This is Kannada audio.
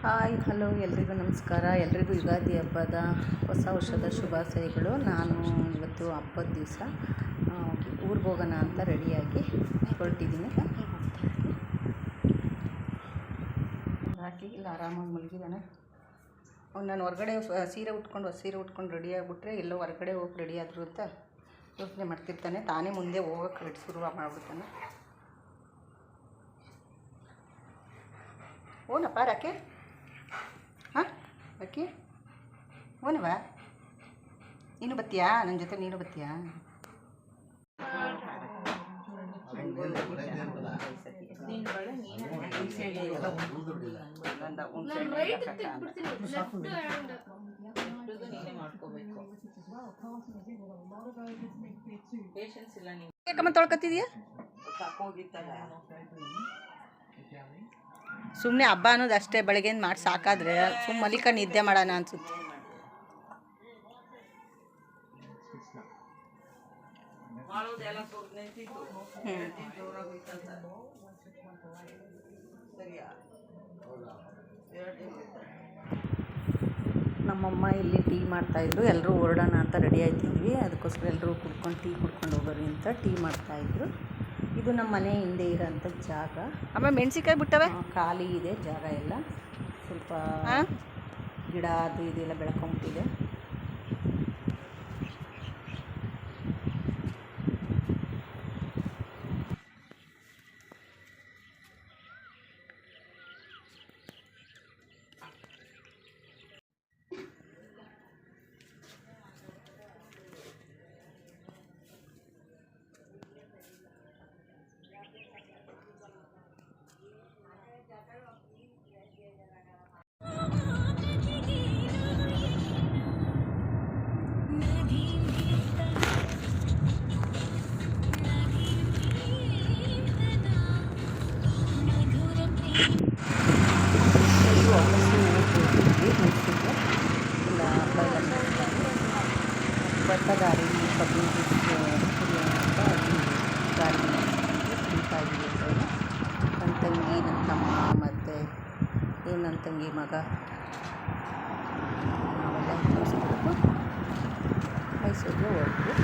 ಹಾಯ್ ಹಲೋ ಎಲ್ರಿಗೂ ನಮಸ್ಕಾರ. ಎಲ್ರಿಗೂ ಯುಗಾದಿ ಹಬ್ಬದ ಹೊಸ ವರ್ಷದ ಶುಭಾಶಯಗಳು. ನಾನು ಇವತ್ತು ಹಬ್ಬದ ದಿವಸ ಊರಿಗೆ ಹೋಗೋಣ ಅಂತ ರೆಡಿಯಾಗಿ ಹೊರಟಿದ್ದೀನಿ. ರಾಕಿ ಇಲ್ಲ ಆರಾಮಾಗಿ ಮಲಗಿದ್ದಾನೆ. ನಾನು ಹೊರಗಡೆ ಸೀರೆ ಉಟ್ಕೊಂಡು ರೆಡಿ ಆಗಿಬಿಟ್ರೆ ಎಲ್ಲೋ ಹೊರಗಡೆ ಹೋಗಿ ರೆಡಿ ಆದರು ಅಂತ ಯೋಚನೆ ಮಾಡ್ತಿರ್ತಾನೆ. ತಾನೇ ಮುಂದೆ ಹೋಗೋಕ್ಕೆ ಶುರು ಮಾಡಿಬಿಡ್ತಾನೆ. ಓನಪ್ಪ ರಾಕೆ, ಹಾಂ ರಾಕಿ ಓನವಾ, ನೀನು ಬತ್ತೀಯಾ ನನ್ನ ಜೊತೆ? ನೀನು ಬತ್ತೀಯಾ? ಯಾಕಮ್ಮ ತೊಳ್ಕೊತಿದ್ಯಾ? ಸುಮ್ಮನೆ ಹಬ್ಬ ಅನ್ನೋದು ಅಷ್ಟೇ, ಬೆಳಗ್ಗೆಯಿಂದ ಮಾಡಿ ಸಾಕಾದ್ರೆ ಸುಮ್ಮನೆ ಮಲಿಕ ನಿದ್ದೆ ಮಾಡೋಣ ಅನ್ಸುತ್ತೆ. ನಮ್ಮಮ್ಮ ಇಲ್ಲಿ ಟೀ ಮಾಡ್ತಾಯಿದ್ರು. ಎಲ್ಲರೂ ಹೊರಡೋಣ ಅಂತ ರೆಡಿ ಆಯ್ತಿದ್ವಿ. ಅದಕ್ಕೋಸ್ಕರ ಎಲ್ಲರೂ ಟೀ ಕುಡ್ಕೊಂಡು ಹೋಗೋರಿ ಅಂತ ಟೀ ಮಾಡ್ತಾಯಿದ್ರು. ಇದು ನಮ್ಮ ಮನೆ ಹಿಂದೆ ಇರೋಂಥ ಜಾಗ. ಆಮೇಲೆ ಮೆಣಸಿನ್ಕಾಯಿ ಬಿಟ್ಟವೆ, ಖಾಲಿ ಇದೆ ಜಾಗ ಎಲ್ಲ. ಸ್ವಲ್ಪ ಗಿಡ ಅದು ಇದೆಲ್ಲ ಬೆಳ್ಕೊಂಬಿಟ್ಟಿದೆ. ಬಟ್ಟದಾರಿ ಪಬ್ಲಿಕ್ ಅಂತ ಗಾಡಿ ತಿಂತಾಯಿದ್ದೀವಿ. ನನ್ನ ತಂಗಿ, ನನ್ನ ತಮ್ಮ ಮತ್ತು ನನ್ನ ತಂಗಿ ಮಗ ನಾವೆಲ್ಲ ಮೈಸೂರಿಗೆ ಹೊರಟ್ವಿ.